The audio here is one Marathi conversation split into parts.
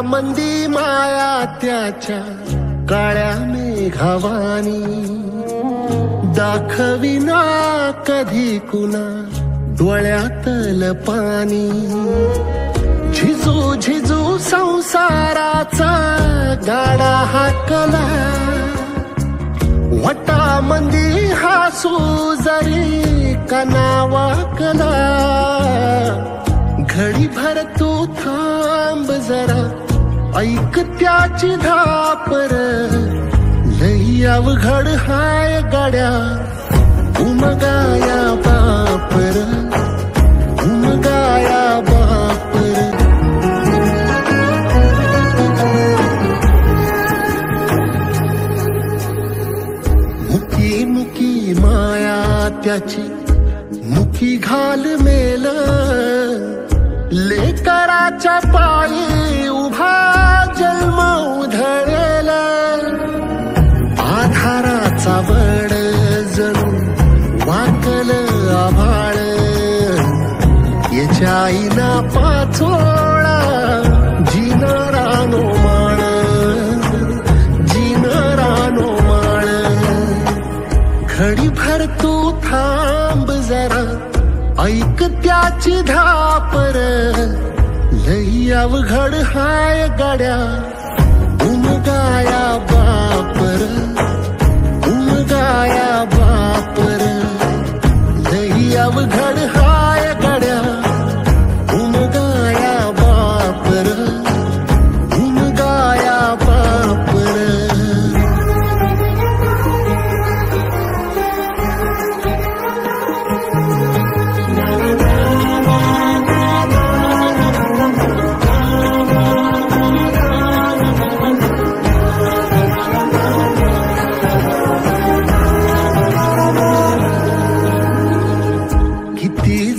मंदी माया त्याच्या काळ्या मेघावानी, दाखविना कधी कुणा डोळ्यातल पाणी. झिजू झिजू संसाराचा गाडा हाकला, वटा मंदी हासू जरी कना वाकला. घडी भर तू थांब जरा, ऐक त्याची धापर, लई अवघड हाय गड्या उमगाया बापर, उमगाया बापर. मुकी मुकी माया त्याची मुकी घाल मेल, लेकराच्या पायी उभा जन्म उधळेल. आधाराचा वड जणू वाकल आभाळ, याच्या आईना पाचोळा जिनारानो माळ, जिनारानो माळ. घडी भर तू थांब जरा, ऐक त्याची धापर, लई अवघड हाय गड्या उमगाया बापर, उमगाया बापर. लई अवघड हाय गड्या उमगाया बापर, उमगाया बापर.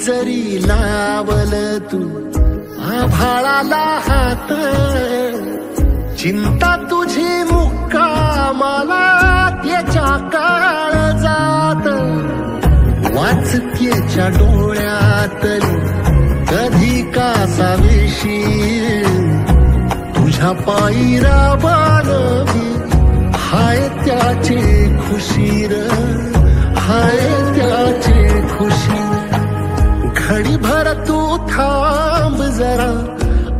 जरी लावल तू आभाळाला हात, चिंता तुझी मुक्कामाला त्याच्या काळजात. वाचतेच्या डोळ्यातली कधी कासा वेशी, तुझ्या पायी राबानवी हाय त्याचे खुशीर, हाय त्याचे खुशी. घडी भर तू थांब जरा,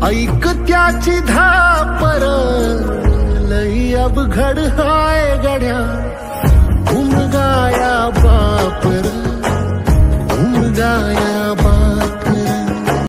ऐक त्याची धापर, लई अवघड हाय गड्या उमगाया बापर.